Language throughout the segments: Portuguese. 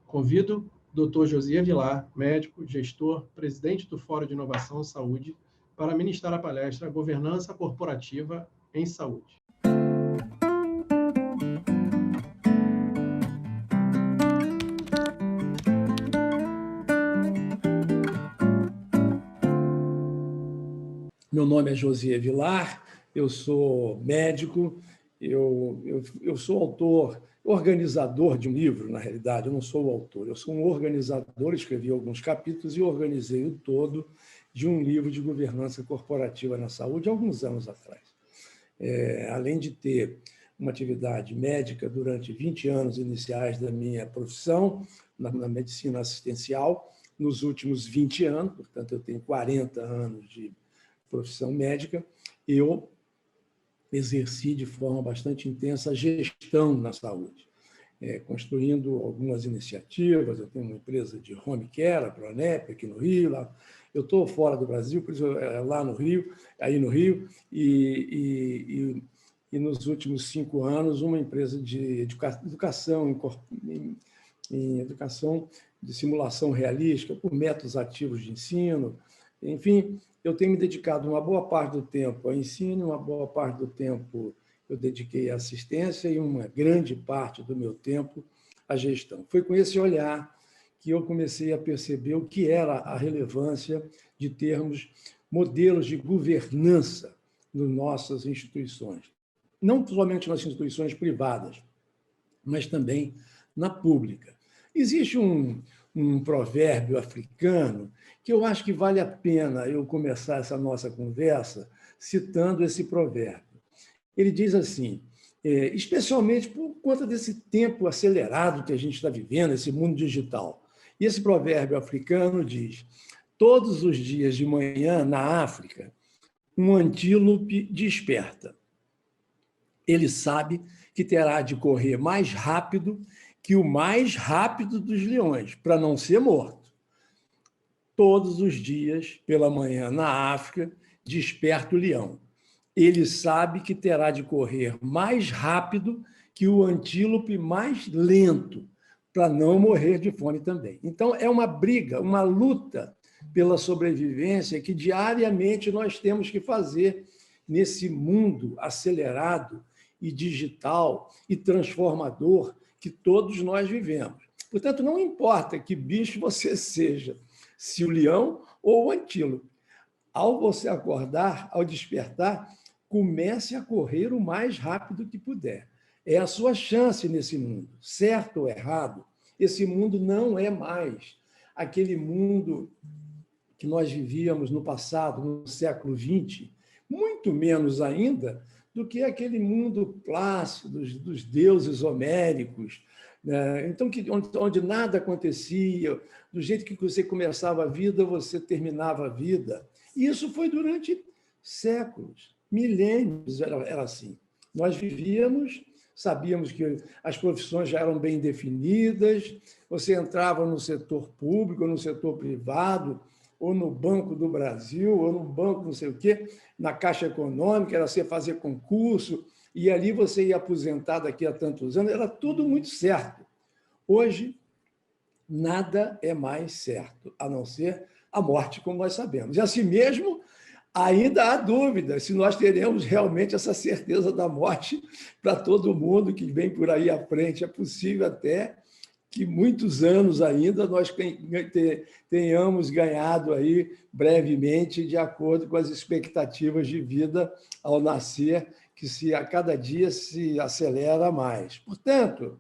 Convido o Dr. Josias Vilar, médico, gestor, presidente do Fórum de Inovação Saúde, para ministrar a palestra Governança Corporativa em Saúde. Meu nome é Josias Vilar, eu sou médico, eu sou autor, organizador de um livro, na realidade, eu não sou o autor, eu sou um organizador, escrevi alguns capítulos e organizei o todo de um livro de governança corporativa na saúde, há alguns anos atrás. Além de ter uma atividade médica durante 20 anos iniciais da minha profissão, na medicina assistencial, nos últimos 20 anos, portanto, eu tenho 40 anos de profissão médica, eu exerci de forma bastante intensa a gestão na saúde, construindo algumas iniciativas. Eu tenho uma empresa de home care, a Pronep, aqui no Rio. Lá, eu estou fora do Brasil, por isso lá no Rio, aí no Rio, e nos últimos 5 anos, uma empresa de educação em educação de simulação realística, por métodos ativos de ensino. Enfim, eu tenho me dedicado uma boa parte do tempo ao ensino, uma boa parte do tempo eu dediquei à assistência e uma grande parte do meu tempo à gestão. Foi com esse olhar que eu comecei a perceber o que era a relevância de termos modelos de governança nas nossas instituições. Não somente nas instituições privadas, mas também na pública. Existe um provérbio africano que eu acho que vale a pena eu começar essa nossa conversa citando esse provérbio. Ele diz assim, especialmente por conta desse tempo acelerado que a gente está vivendo, esse mundo digital. E esse provérbio africano diz: todos os dias de manhã, na África, um antílope desperta. Ele sabe que terá de correr mais rápido que o mais rápido dos leões, para não ser morto. Todos os dias, pela manhã, na África, desperta o leão. Ele sabe que terá de correr mais rápido que o antílope mais lento, para não morrer de fome também. Então, é uma briga, uma luta pela sobrevivência que diariamente nós temos que fazer nesse mundo acelerado e digital e transformador que todos nós vivemos. Portanto, não importa que bicho você seja, se o leão ou o antílope. Ao você acordar, ao despertar, comece a correr o mais rápido que puder. É a sua chance nesse mundo, certo ou errado. Esse mundo não é mais aquele mundo que nós vivíamos no passado, no século XX, muito menos ainda do que aquele mundo clássico dos deuses homéricos, né? Então, onde nada acontecia, do jeito que você começava a vida, você terminava a vida. E isso foi durante séculos, milênios, era assim. Nós vivíamos, sabíamos que as profissões já eram bem definidas, você entrava no setor público, no setor privado, ou no Banco do Brasil, ou no banco não sei o quê, na Caixa Econômica, era você fazer concurso, e ali você ia aposentar daqui a tantos anos, era tudo muito certo. Hoje, nada é mais certo, a não ser a morte, como nós sabemos. E assim mesmo, ainda há dúvida se nós teremos realmente essa certeza da morte para todo mundo que vem por aí à frente. É possível até que muitos anos ainda nós tenhamos ganhado aí brevemente, de acordo com as expectativas de vida ao nascer, que a cada dia se acelera mais. Portanto,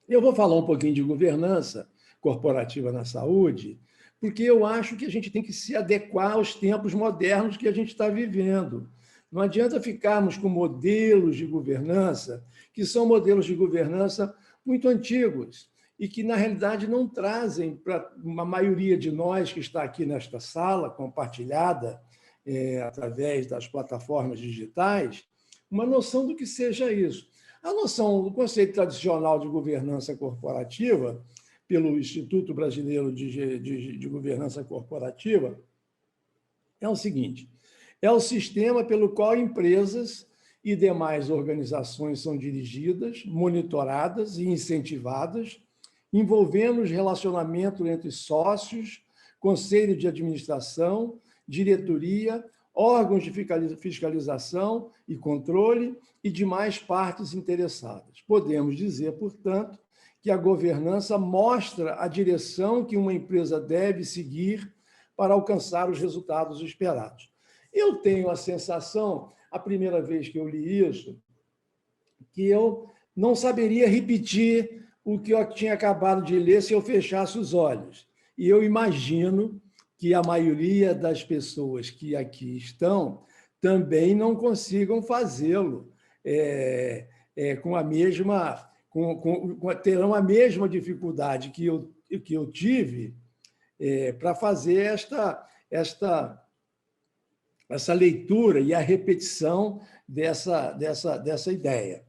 eu vou falar um pouquinho de governança corporativa na saúde, porque eu acho que a gente tem que se adequar aos tempos modernos que a gente está vivendo. Não adianta ficarmos com modelos de governança, que são modelos de governança muito antigos e que, na realidade, não trazem para uma maioria de nós que está aqui nesta sala, compartilhada através das plataformas digitais, uma noção do que seja isso. A noção do conceito tradicional de governança corporativa, pelo Instituto Brasileiro de Governança Corporativa, é o seguinte: é o sistema pelo qual empresas e demais organizações são dirigidas, monitoradas e incentivadas envolvendo os relacionamentos entre sócios, conselho de administração, diretoria, órgãos de fiscalização e controle e demais partes interessadas. Podemos dizer, portanto, que a governança mostra a direção que uma empresa deve seguir para alcançar os resultados esperados. Eu tenho a sensação, a primeira vez que eu li isso, que eu não saberia repetir o que eu tinha acabado de ler se eu fechasse os olhos. E eu imagino que a maioria das pessoas que aqui estão também não consigam fazê-lo com a mesma... terão a mesma dificuldade que eu tive para fazer essa leitura e a repetição dessa ideia.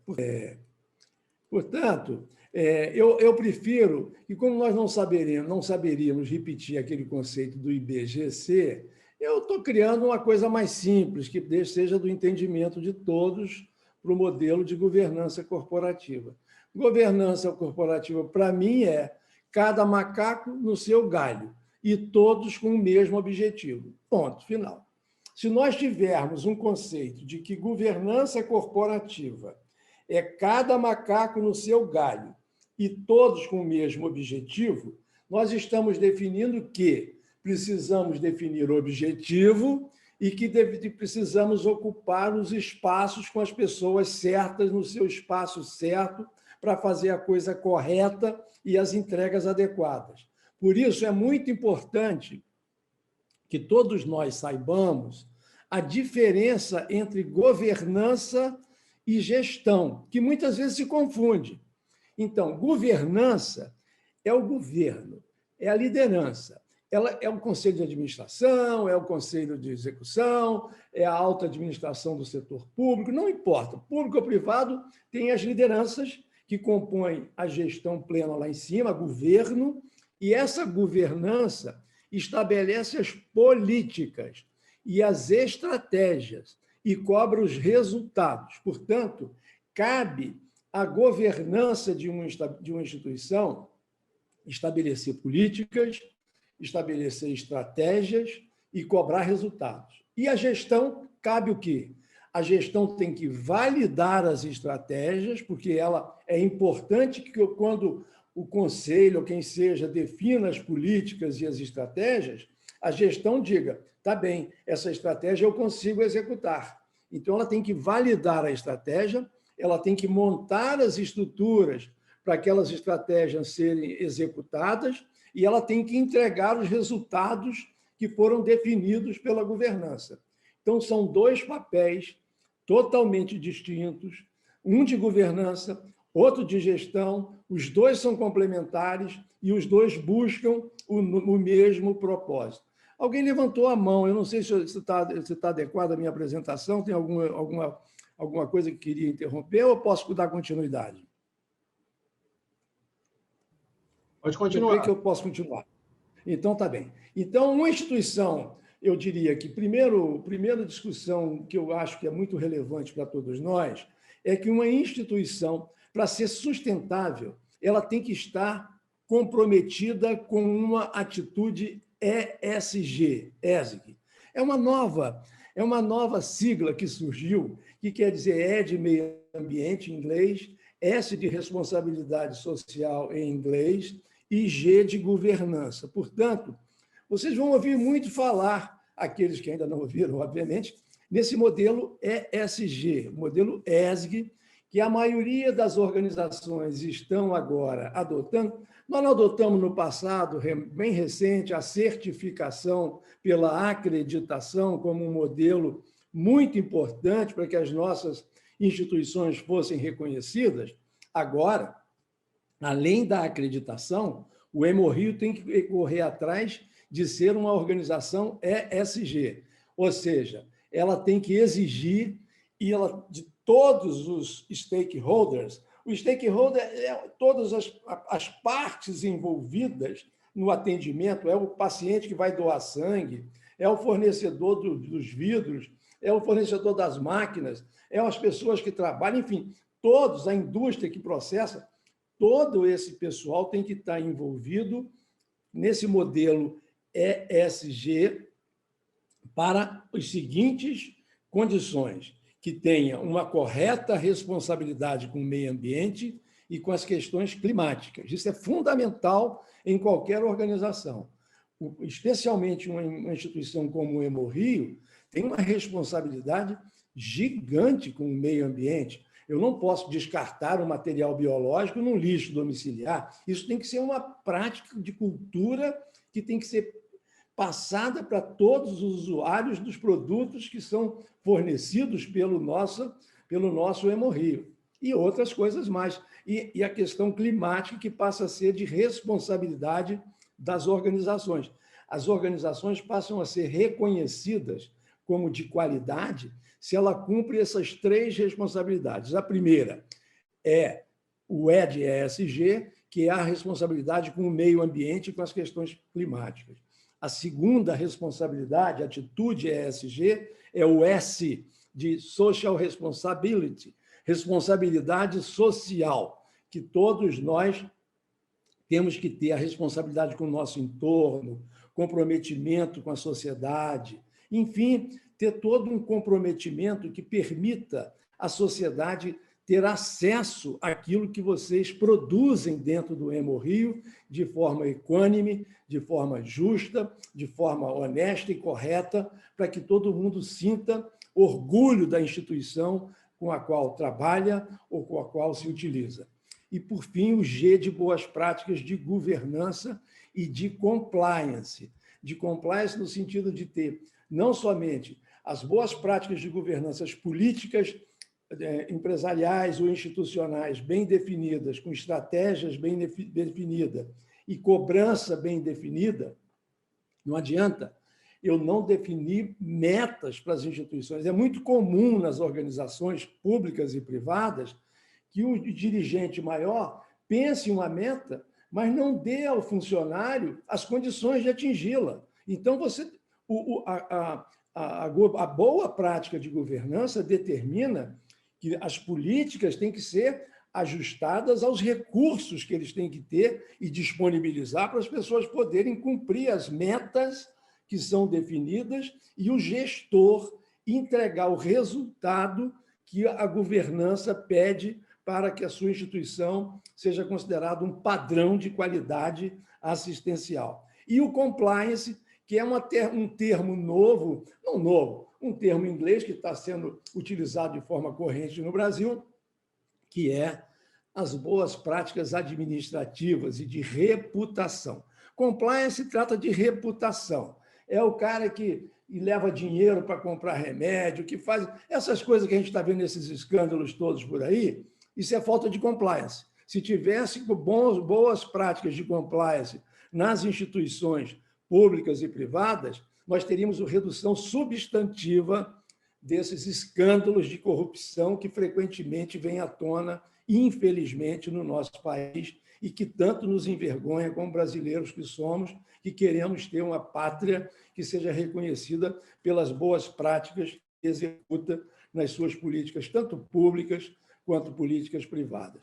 Portanto, eu prefiro que, como nós não saberíamos repetir aquele conceito do IBGC, eu estou criando uma coisa mais simples, que seja do entendimento de todos para o modelo de governança corporativa. Governança corporativa, para mim, é cada macaco no seu galho e todos com o mesmo objetivo. Ponto final. Se nós tivermos um conceito de que governança corporativa é cada macaco no seu galho e todos com o mesmo objetivo, nós estamos definindo que precisamos definir o objetivo e que precisamos ocupar os espaços com as pessoas certas, no seu espaço certo, para fazer a coisa correta e as entregas adequadas. Por isso, é muito importante que todos nós saibamos a diferença entre governança e gestão, que muitas vezes se confunde. Então, governança é o governo, é a liderança. Ela é o conselho de administração, é o conselho de execução, é a alta administração do setor público, não importa. Público ou privado tem as lideranças que compõem a gestão plena lá em cima, governo, e essa governança estabelece as políticas e as estratégias e cobra os resultados. Portanto, cabe à governança de uma instituição estabelecer políticas, estabelecer estratégias e cobrar resultados. E a gestão cabe o quê? A gestão tem que validar as estratégias, porque ela é importante que quando o conselho, ou quem seja, defina as políticas e as estratégias, a gestão diga, tá bem, essa estratégia eu consigo executar. Então, ela tem que validar a estratégia, ela tem que montar as estruturas para aquelas estratégias serem executadas e ela tem que entregar os resultados que foram definidos pela governança. Então, são dois papéis totalmente distintos, um de governança, outro de gestão, os dois são complementares e os dois buscam o mesmo propósito. Alguém levantou a mão, eu não sei se está adequada a minha apresentação, tem alguma coisa que queria interromper ou posso dar continuidade? Pode continuar. Eu creio que eu posso continuar. Então, tá bem. Então, uma instituição, eu diria que primeira discussão que eu acho que é muito relevante para todos nós é que uma instituição, para ser sustentável, ela tem que estar comprometida com uma atitude ESG. É uma nova sigla que surgiu, que quer dizer E de meio ambiente em inglês, S de responsabilidade social em inglês e G de governança. Portanto, vocês vão ouvir muito falar, aqueles que ainda não ouviram, obviamente, nesse modelo ESG, modelo ESG, que a maioria das organizações estão agora adotando. Nós adotamos no passado, bem recente, a certificação pela acreditação como um modelo muito importante para que as nossas instituições fossem reconhecidas. Agora, além da acreditação, o Hemorrio tem que correr atrás de ser uma organização ESG, ou seja, ela tem que exigir de todos os stakeholders. O stakeholder é todas as partes envolvidas no atendimento, é o paciente que vai doar sangue, é o fornecedor dos vidros, é o fornecedor das máquinas, é as pessoas que trabalham, enfim, todos, a indústria que processa, todo esse pessoal tem que estar envolvido nesse modelo ESG para as seguintes condições: que tenha uma correta responsabilidade com o meio ambiente e com as questões climáticas. Isso é fundamental em qualquer organização. Especialmente uma instituição como o Hemorrio tem uma responsabilidade gigante com o meio ambiente. Eu não posso descartar o material biológico num lixo domiciliar. Isso tem que ser uma prática de cultura que tem que ser passada para todos os usuários dos produtos que são fornecidos pelo nosso Hemorrio. E outras coisas mais. E a questão climática, que passa a ser de responsabilidade das organizações. As organizações passam a ser reconhecidas como de qualidade se ela cumpre essas 3 responsabilidades. A primeira é o E de ESG, que é a responsabilidade com o meio ambiente e com as questões climáticas. A segunda responsabilidade, a atitude ESG, é o S de Social Responsibility, responsabilidade social, que todos nós temos que ter a responsabilidade com o nosso entorno, comprometimento com a sociedade, enfim, ter todo um comprometimento que permita à sociedade ter acesso àquilo que vocês produzem dentro do Hemorrio de forma equânime, de forma justa, de forma honesta e correta, para que todo mundo sinta orgulho da instituição com a qual trabalha ou com a qual se utiliza. E, por fim, o G de boas práticas de governança e de compliance. De compliance no sentido de ter não somente as boas práticas de governanças políticas, empresariais ou institucionais bem definidas, com estratégias bem definidas e cobrança bem definida. Não adianta eu não definir metas para as instituições. É muito comum nas organizações públicas e privadas que o dirigente maior pense uma meta, mas não dê ao funcionário as condições de atingi-la. Então, a boa prática de governança determina que as políticas têm que ser ajustadas aos recursos que eles têm que ter e disponibilizar para as pessoas poderem cumprir as metas que são definidas e o gestor entregar o resultado que a governança pede para que a sua instituição seja considerada um padrão de qualidade assistencial. E o compliance, que é um termo novo, não novo, um termo em inglês que está sendo utilizado de forma corrente no Brasil, que é as boas práticas administrativas e de reputação. Compliance trata de reputação. É o cara que leva dinheiro para comprar remédio, que faz essas coisas que a gente está vendo, esses escândalos todos por aí, isso é falta de compliance. Se tivesse boas práticas de compliance nas instituições públicas e privadas, nós teríamos uma redução substantiva desses escândalos de corrupção que frequentemente vêm à tona, infelizmente, no nosso país e que tanto nos envergonha como brasileiros que somos, que queremos ter uma pátria que seja reconhecida pelas boas práticas que executa nas suas políticas, tanto públicas quanto políticas privadas.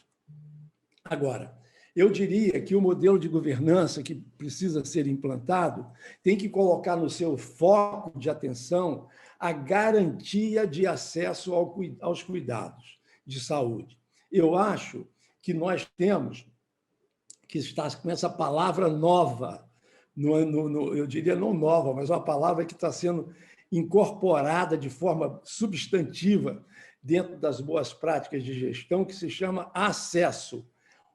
Agora, eu diria que o modelo de governança que precisa ser implantado tem que colocar no seu foco de atenção a garantia de acesso aos cuidados de saúde. Eu acho que nós temos que estar com essa palavra nova, eu diria não nova, mas uma palavra que está sendo incorporada de forma substantiva dentro das boas práticas de gestão, que se chama acesso.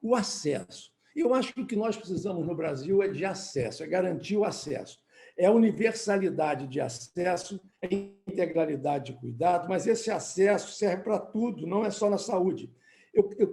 O acesso. Eu acho que o que nós precisamos no Brasil é de acesso, é garantir o acesso. É universalidade de acesso, é integralidade de cuidado, mas esse acesso serve para tudo, não é só na saúde.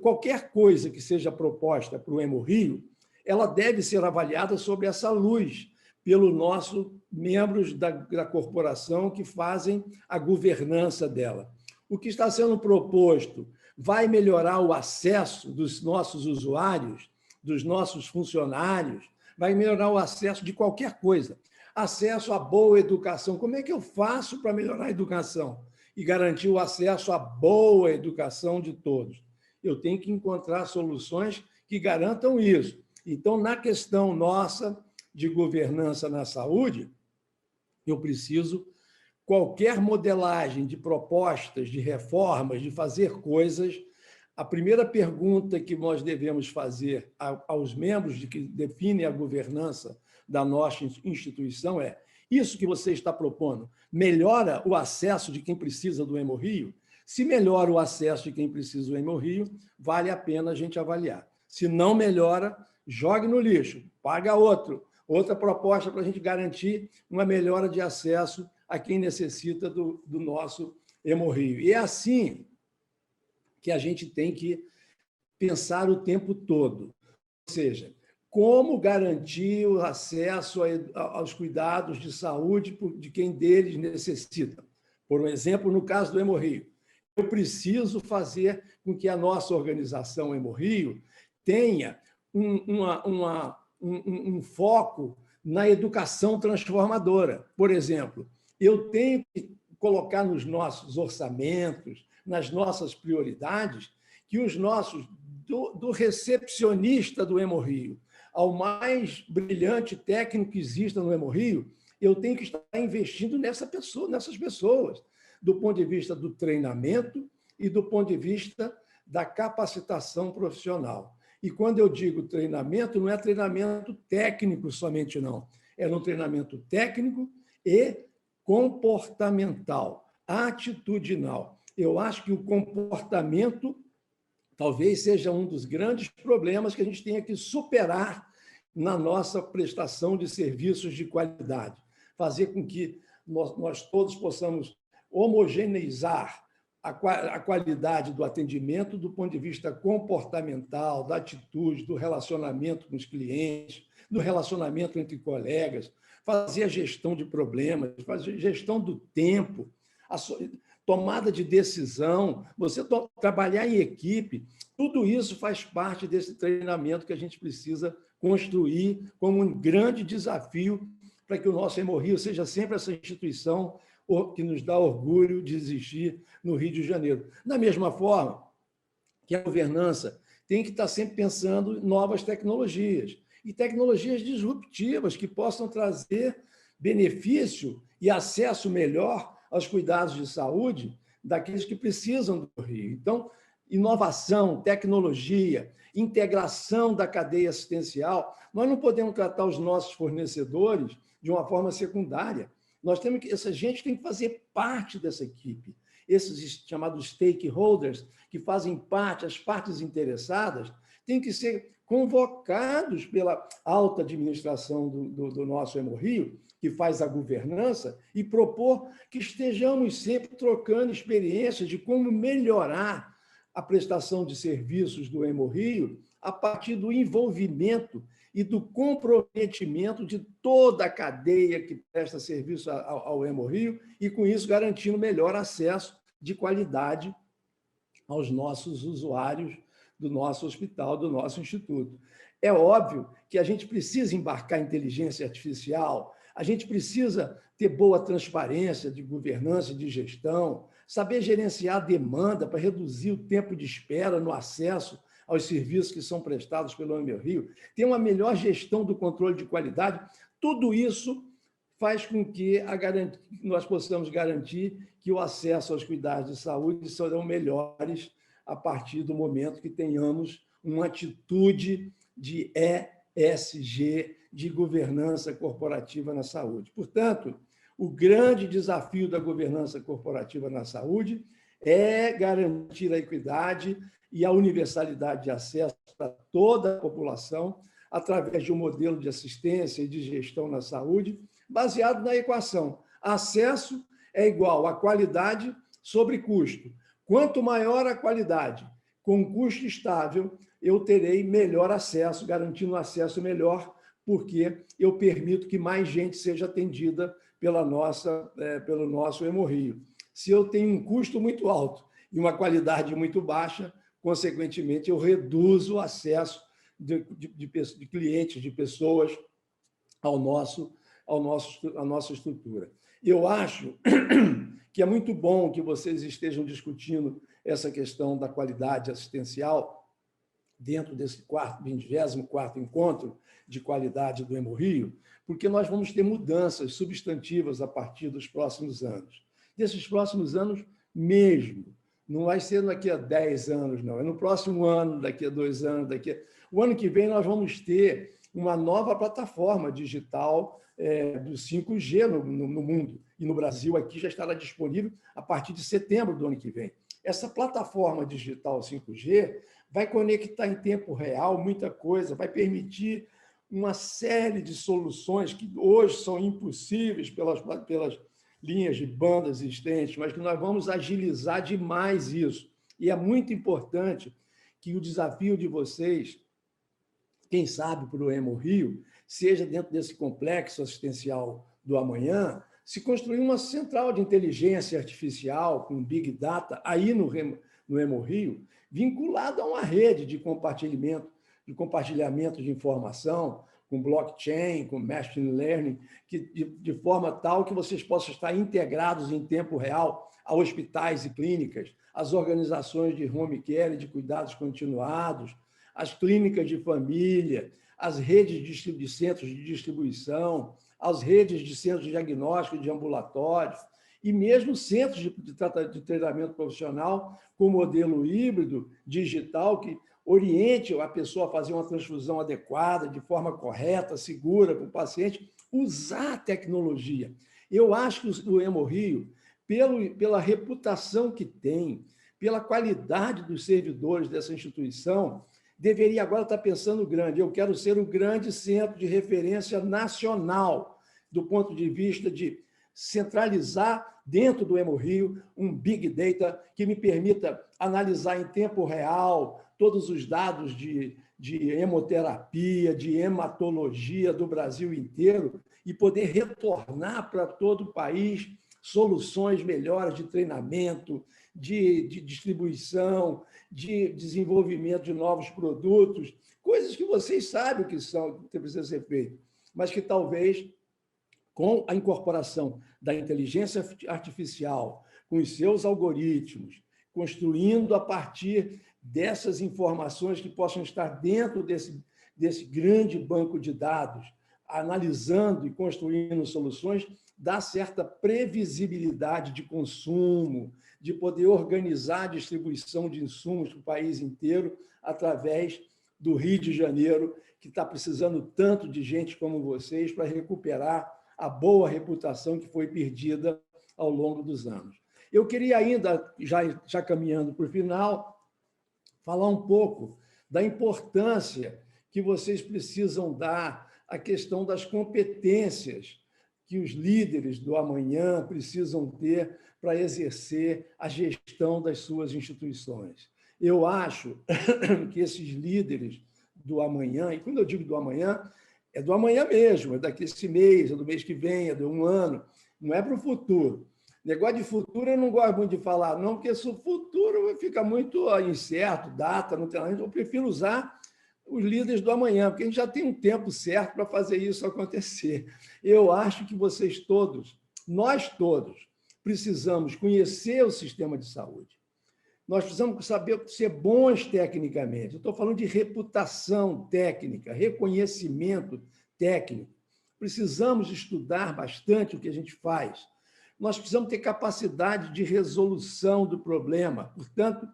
Qualquer coisa que seja proposta para o Hemorrio, ela deve ser avaliada sob essa luz, pelos nossos membros da corporação que fazem a governança dela. O que está sendo proposto vai melhorar o acesso dos nossos usuários, dos nossos funcionários, vai melhorar o acesso de qualquer coisa. Acesso à boa educação. Como é que eu faço para melhorar a educação e garantir o acesso à boa educação de todos? Eu tenho que encontrar soluções que que garantam isso. Então, na questão nossa de governança na saúde, eu preciso qualquer modelagem de propostas, de reformas, de fazer coisas. A primeira pergunta que nós devemos fazer aos membros de que definem a governança da nossa instituição é: isso que você está propondo melhora o acesso de quem precisa do Hemorrio? Se melhora o acesso de quem precisa do Hemorrio, vale a pena a gente avaliar. Se não melhora, jogue no lixo, paga outra proposta para a gente garantir uma melhora de acesso a quem necessita do nosso Hemorrio. E é assim que a gente tem que pensar o tempo todo. Ou seja, como garantir o acesso aos cuidados de saúde de quem deles necessita. Por exemplo, no caso do Hemorrio, eu preciso fazer com que a nossa organização Hemorrio tenha um foco na educação transformadora. Por exemplo, eu tenho que colocar nos nossos orçamentos, nas nossas prioridades, que os nossos, do recepcionista do Hemorrio ao mais brilhante técnico que exista no Hemorrio, eu tenho que estar investindo nessas pessoas, do ponto de vista do treinamento e do ponto de vista da capacitação profissional. E quando eu digo treinamento, não é treinamento técnico somente, não. É um treinamento técnico e comportamental, atitudinal. Eu acho que o comportamento talvez seja um dos grandes problemas que a gente tenha que superar na nossa prestação de serviços de qualidade. Fazer com que nós todos possamos homogeneizar a qualidade do atendimento do ponto de vista comportamental, da atitude, do relacionamento com os clientes, do relacionamento entre colegas, fazer a gestão de problemas, fazer a gestão do tempo, a tomada de decisão, você trabalhar em equipe, tudo isso faz parte desse treinamento que a gente precisa construir como um grande desafio para que o nosso Hemorrio seja sempre essa instituição que nos dá orgulho de existir no Rio de Janeiro. Da mesma forma que a governança tem que estar sempre pensando em novas tecnologias, e tecnologias disruptivas que possam trazer benefício e acesso melhor aos cuidados de saúde daqueles que precisam do Rio. Então, inovação, tecnologia, integração da cadeia assistencial, nós não podemos tratar os nossos fornecedores de uma forma secundária. Essa gente tem que fazer parte dessa equipe. Esses chamados stakeholders, que fazem parte, as partes interessadas, têm que ser convocados pela alta administração do nosso Hemorrio, que faz a governança, e propor que estejamos sempre trocando experiências de como melhorar a prestação de serviços do Hemorrio a partir do envolvimento e do comprometimento de toda a cadeia que presta serviço ao Hemorrio e, com isso, garantindo melhor acesso de qualidade aos nossos usuários do nosso hospital, do nosso instituto. É óbvio que a gente precisa embarcar inteligência artificial, a gente precisa ter boa transparência de governança e de gestão, saber gerenciar a demanda para reduzir o tempo de espera no acesso aos serviços que são prestados pelo Hemorrio, ter uma melhor gestão do controle de qualidade. Tudo isso faz com que nós possamos garantir que o acesso aos cuidados de saúde serão melhores a partir do momento que tenhamos uma atitude de ESG, de governança corporativa na saúde. Portanto, o grande desafio da governança corporativa na saúde é garantir a equidade e a universalidade de acesso para toda a população através de um modelo de assistência e de gestão na saúde baseado na equação: acesso é igual a qualidade sobre custo. Quanto maior a qualidade, com custo estável, eu terei melhor acesso, garantindo um acesso melhor, porque eu permito que mais gente seja atendida pelo nosso Hemorrio. Se eu tenho um custo muito alto e uma qualidade muito baixa, consequentemente, eu reduzo o acesso de clientes, de pessoas à nossa estrutura. Eu acho que é muito bom que vocês estejam discutindo essa questão da qualidade assistencial, dentro desse 24º encontro de qualidade do Hemorrio, porque nós vamos ter mudanças substantivas a partir dos próximos anos. Desses próximos anos mesmo. Não vai ser daqui a 10 anos, não. É no próximo ano, daqui a 2 anos, O ano que vem nós vamos ter uma nova plataforma digital do 5G no mundo. E no Brasil, aqui, já estará disponível a partir de setembro do ano que vem. Essa plataforma digital 5G vai conectar em tempo real muita coisa, vai permitir uma série de soluções que hoje são impossíveis pelas linhas de banda existentes, mas que nós vamos agilizar demais isso. E é muito importante que o desafio de vocês, quem sabe para o Hemorrio, seja dentro desse complexo assistencial do amanhã, se construir uma central de inteligência artificial com Big Data aí no Hemorrio, vinculada a uma rede de compartilhamento de informação, com blockchain, com machine learning, de forma tal que vocês possam estar integrados em tempo real a hospitais e clínicas, as organizações de home care e de cuidados continuados, as clínicas de família, as redes de centros de distribuição, as redes de centros de diagnóstico de ambulatórios, e mesmo centros de treinamento profissional com modelo híbrido, digital, que oriente a pessoa a fazer uma transfusão adequada, de forma correta, segura para o paciente, usar a tecnologia. Eu acho que o Hemorrio, pela reputação que tem, pela qualidade dos servidores dessa instituição, deveria agora estar pensando grande. Eu quero ser o grande centro de referência nacional, do ponto de vista de centralizar dentro do Hemorrio um Big Data que me permita analisar em tempo real todos os dados de hemoterapia, de hematologia do Brasil inteiro e poder retornar para todo o país soluções melhores de treinamento, de distribuição, de desenvolvimento de novos produtos, coisas que vocês sabem o que são, que precisa ser feito, mas que talvez, com a incorporação da inteligência artificial, com os seus algoritmos, construindo a partir dessas informações que possam estar dentro desse grande banco de dados, analisando e construindo soluções, dá certa previsibilidade de consumo, de poder organizar a distribuição de insumos para o país inteiro através do Rio de Janeiro, que está precisando tanto de gente como vocês para recuperar a boa reputação que foi perdida ao longo dos anos. Eu queria ainda, já caminhando para o final, falar um pouco da importância que vocês precisam dar à questão das competências que os líderes do amanhã precisam ter para exercer a gestão das suas instituições. Eu acho que esses líderes do amanhã, e quando eu digo do amanhã, é do amanhã mesmo, é daqui esse mês, é do mês que vem, é de um ano, não é para o futuro. Negócio de futuro eu não gosto muito de falar, não, porque se o futuro fica muito incerto, data, não tem nada, eu prefiro usar os líderes do amanhã, porque a gente já tem um tempo certo para fazer isso acontecer. Eu acho que vocês todos, nós todos, precisamos conhecer o sistema de saúde. Nós precisamos saber ser bons tecnicamente. Eu estou falando de reputação técnica, reconhecimento técnico. Precisamos estudar bastante o que a gente faz. Nós precisamos ter capacidade de resolução do problema. Portanto,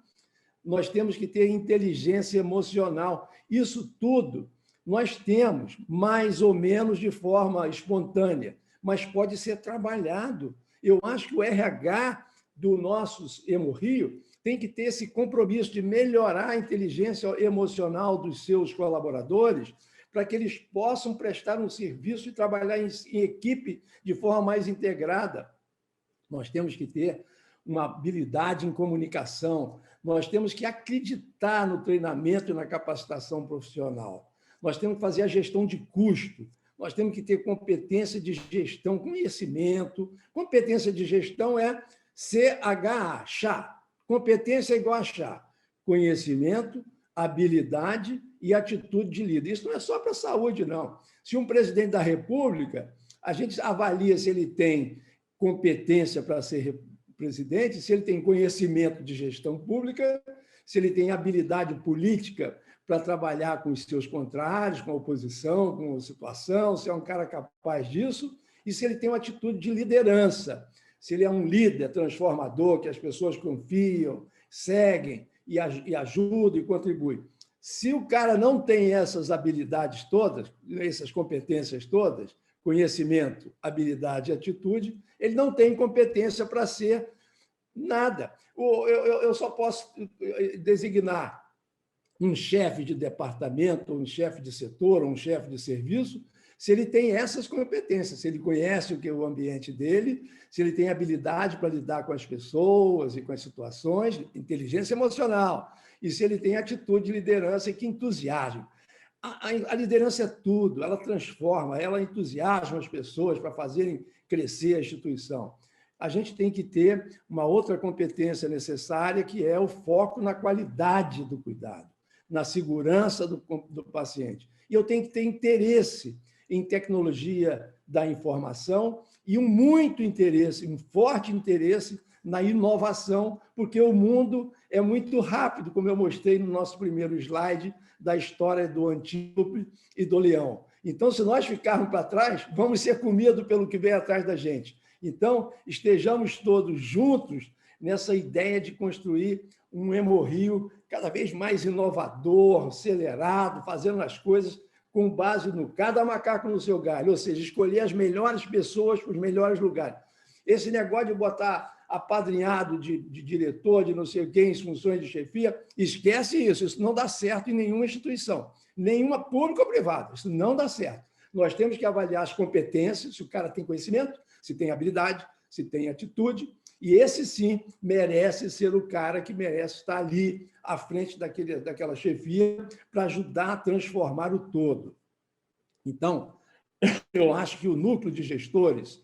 nós temos que ter inteligência emocional. Isso tudo nós temos, mais ou menos de forma espontânea, mas pode ser trabalhado. Eu acho que o RH do nosso Hemorrio tem que ter esse compromisso de melhorar a inteligência emocional dos seus colaboradores para que eles possam prestar um serviço e trabalhar em equipe de forma mais integrada. Nós temos que ter uma habilidade em comunicação, nós temos que acreditar no treinamento e na capacitação profissional, nós temos que fazer a gestão de custo, nós temos que ter competência de gestão, conhecimento. Competência de gestão é CHA, chá. Competência é igual a chá. Conhecimento, habilidade e atitude de líder. Isso não é só para a saúde, não. Se um presidente da República, a gente avalia se ele tem competência para ser presidente, se ele tem conhecimento de gestão pública, se ele tem habilidade política para trabalhar com os seus contrários, com a oposição, com a situação, se é um cara capaz disso, e se ele tem uma atitude de liderança, se ele é um líder transformador, que as pessoas confiam, seguem e ajudam e contribuem. Se o cara não tem essas habilidades todas, essas competências todas, conhecimento, habilidade e atitude, ele não tem competência para ser nada. Eu só posso designar um chefe de departamento, um chefe de setor, um chefe de serviço, se ele tem essas competências, se ele conhece o que é o ambiente dele, se ele tem habilidade para lidar com as pessoas e com as situações, inteligência emocional, e se ele tem atitude de liderança e que entusiasmo. A liderança é tudo, ela transforma, ela entusiasma as pessoas para fazerem crescer a instituição. A gente tem que ter uma outra competência necessária, que é o foco na qualidade do cuidado, na segurança do paciente. E eu tenho que ter interesse em tecnologia da informação e muito interesse, um forte interesse na inovação, porque o mundo é muito rápido, como eu mostrei no nosso primeiro slide da história do Antíope e do Leão. Então, se nós ficarmos para trás, vamos ser comidos pelo que vem atrás da gente. Então, estejamos todos juntos nessa ideia de construir um Hemorrio cada vez mais inovador, acelerado, fazendo as coisas com base no cada macaco no seu galho, ou seja, escolher as melhores pessoas para os melhores lugares. Esse negócio de botar apadrinhado de diretor, de não sei quem, em funções de chefia, esquece isso, isso não dá certo em nenhuma instituição, nenhuma pública ou privada, isso não dá certo. Nós temos que avaliar as competências, se o cara tem conhecimento, se tem habilidade, se tem atitude, e esse sim merece ser o cara que merece estar ali à frente daquela chefia para ajudar a transformar o todo. Então, eu acho que o núcleo de gestores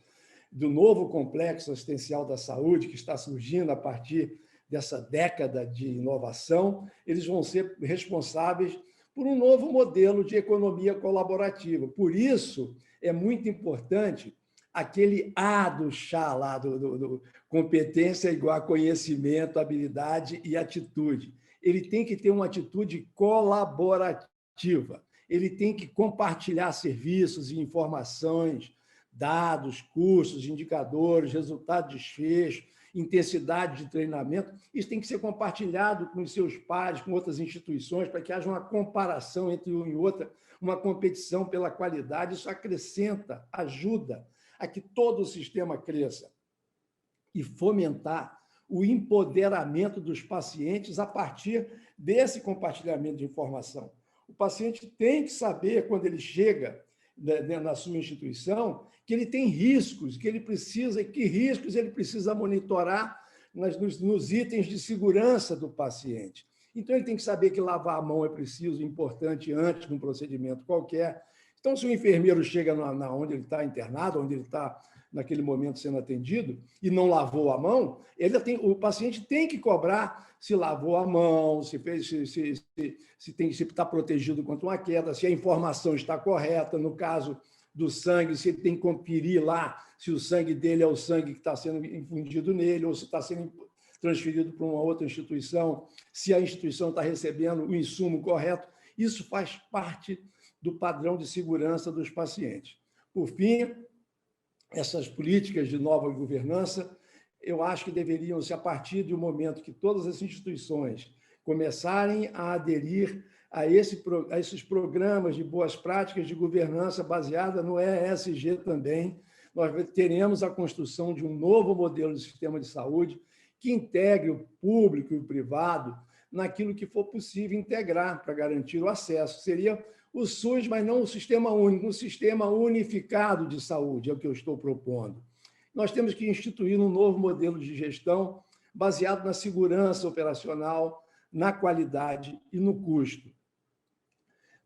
do novo complexo assistencial da saúde, que está surgindo a partir dessa década de inovação, eles vão ser responsáveis por um novo modelo de economia colaborativa. Por isso, é muito importante aquele A do chá lá, do competência igual a conhecimento, habilidade e atitude. Ele tem que ter uma atitude colaborativa, ele tem que compartilhar serviços e informações, dados, cursos, indicadores, resultado de desfecho, intensidade de treinamento. Isso tem que ser compartilhado com os seus pares, com outras instituições, para que haja uma comparação entre uma e outra, uma competição pela qualidade. Isso acrescenta, ajuda a que todo o sistema cresça e fomentar o empoderamento dos pacientes a partir desse compartilhamento de informação. O paciente tem que saber, quando ele chega na sua instituição, que ele tem riscos, que riscos ele precisa monitorar nos itens de segurança do paciente. Então, ele tem que saber que lavar a mão é preciso, importante, antes de um procedimento qualquer. Então, se o enfermeiro chega onde ele está internado, onde ele está naquele momento sendo atendido, e não lavou a mão, o paciente tem que cobrar se lavou a mão, se está protegido contra uma queda, se a informação está correta, no caso do sangue, se ele tem que conferir lá se o sangue dele é o sangue que está sendo infundido nele, ou se está sendo transferido para uma outra instituição, se a instituição está recebendo o insumo correto. Isso faz parte do padrão de segurança dos pacientes. Por fim, essas políticas de nova governança, eu acho que deveriam ser, a partir do momento que todas as instituições começarem a aderir a esses programas de boas práticas de governança baseada no ESG também, nós teremos a construção de um novo modelo de sistema de saúde que integre o público e o privado naquilo que for possível integrar para garantir o acesso. Seria o SUS, mas não um sistema único, um sistema unificado de saúde, é o que eu estou propondo. Nós temos que instituir um novo modelo de gestão baseado na segurança operacional, na qualidade e no custo.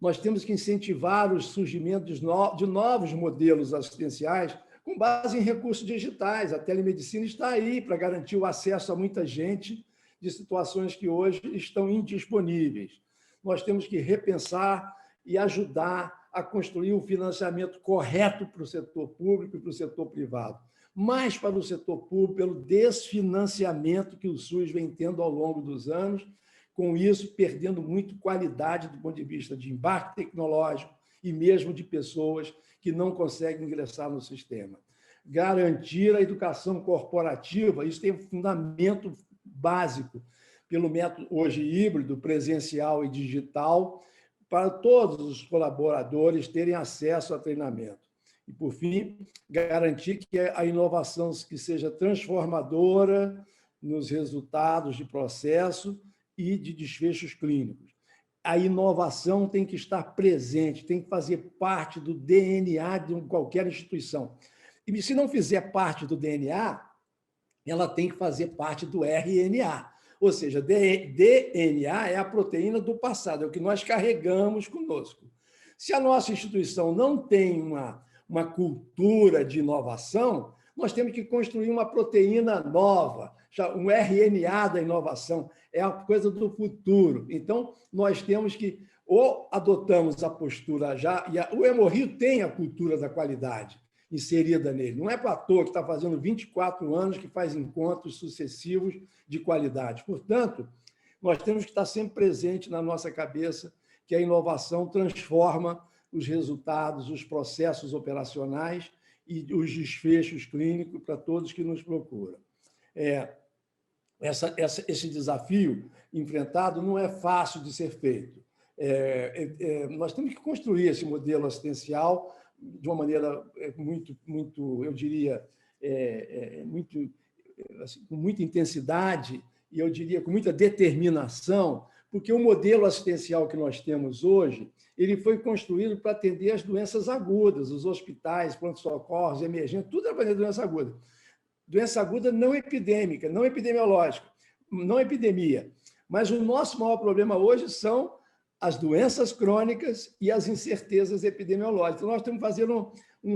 Nós temos que incentivar o surgimento de novos modelos assistenciais com base em recursos digitais. A telemedicina está aí para garantir o acesso a muita gente de situações que hoje estão indisponíveis. Nós temos que repensar e ajudar a construir um financiamento correto para o setor público e para o setor privado. Mais para o setor público, pelo desfinanciamento que o SUS vem tendo ao longo dos anos, com isso perdendo muito qualidade do ponto de vista de embarque tecnológico e mesmo de pessoas que não conseguem ingressar no sistema. Garantir a educação corporativa, isso tem um fundamento básico, pelo método hoje híbrido, presencial e digital, para todos os colaboradores terem acesso a treinamento. E, por fim, garantir que a inovação que seja transformadora nos resultados de processo e de desfechos clínicos. A inovação tem que estar presente, tem que fazer parte do DNA de qualquer instituição. E se não fizer parte do DNA, ela tem que fazer parte do RNA. Ou seja, DNA é a proteína do passado, é o que nós carregamos conosco. Se a nossa instituição não tem uma cultura de inovação, nós temos que construir uma proteína nova, um RNA da inovação, é a coisa do futuro. Então, nós temos que, ou adotamos a postura já, e o Hemorrio tem a cultura da qualidade inserida nele. Não é para à toa que está fazendo 24 anos que faz encontros sucessivos de qualidade. Portanto, nós temos que estar sempre presente na nossa cabeça que a inovação transforma os resultados, os processos operacionais e os desfechos clínicos para todos que nos procuram. Esse desafio enfrentado não é fácil de ser feito. Nós temos que construir esse modelo assistencial de uma maneira muito, eu diria, com muita intensidade e, eu diria, com muita determinação, porque o modelo assistencial que nós temos hoje, ele foi construído para atender as doenças agudas, os hospitais, pronto-socorros, emergência, tudo é para atender doença aguda. Doença aguda não epidêmica, não epidemiológica, não epidemia. Mas o nosso maior problema hoje são as doenças crônicas e as incertezas epidemiológicas. Então, nós temos que fazer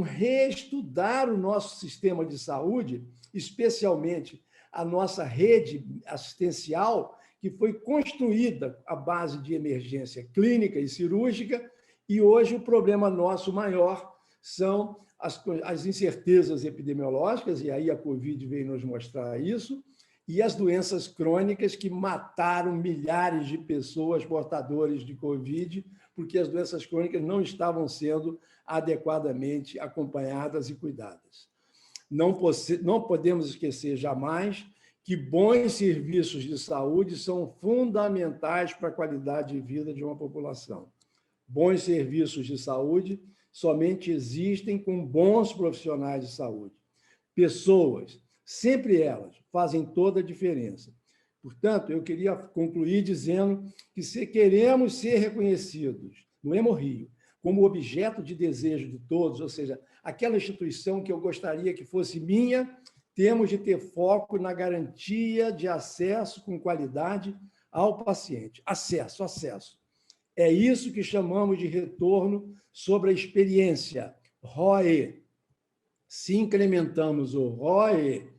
reestudar o nosso sistema de saúde, especialmente a nossa rede assistencial, que foi construída à base de emergência clínica e cirúrgica, e hoje o problema nosso maior são as incertezas epidemiológicas, e aí a Covid veio nos mostrar isso, e as doenças crônicas que mataram milhares de pessoas portadores de Covid, porque as doenças crônicas não estavam sendo adequadamente acompanhadas e cuidadas. Não podemos esquecer jamais que bons serviços de saúde são fundamentais para a qualidade de vida de uma população. Bons serviços de saúde somente existem com bons profissionais de saúde. Pessoas, sempre elas, fazem toda a diferença. Portanto, eu queria concluir dizendo que se queremos ser reconhecidos no Hemorrio como objeto de desejo de todos, ou seja, aquela instituição que eu gostaria que fosse minha, temos de ter foco na garantia de acesso com qualidade ao paciente. Acesso. É isso que chamamos de retorno sobre a experiência, ROE. Se incrementamos o ROE,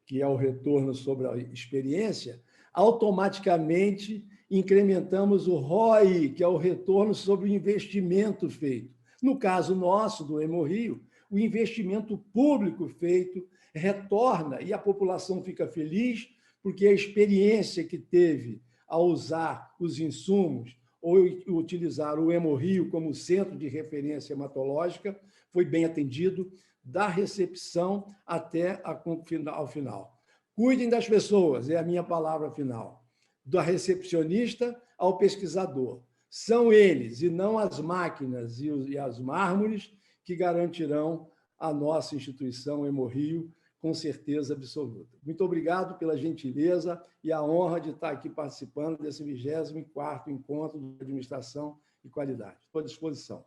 que é o retorno sobre a experiência, automaticamente incrementamos o ROI, que é o retorno sobre o investimento feito. No caso nosso, do Hemorrio, o investimento público feito retorna e a população fica feliz porque a experiência que teve ao usar os insumos ou utilizar o Hemorrio como centro de referência hematológica foi bem atendido, da recepção até ao final. Cuidem das pessoas, é a minha palavra final. Da recepcionista ao pesquisador. São eles, e não as máquinas e as mármores, que garantirão a nossa instituição Hemorrio com certeza absoluta. Muito obrigado pela gentileza e a honra de estar aqui participando desse 24º Encontro de Administração e Qualidade. Estou à disposição.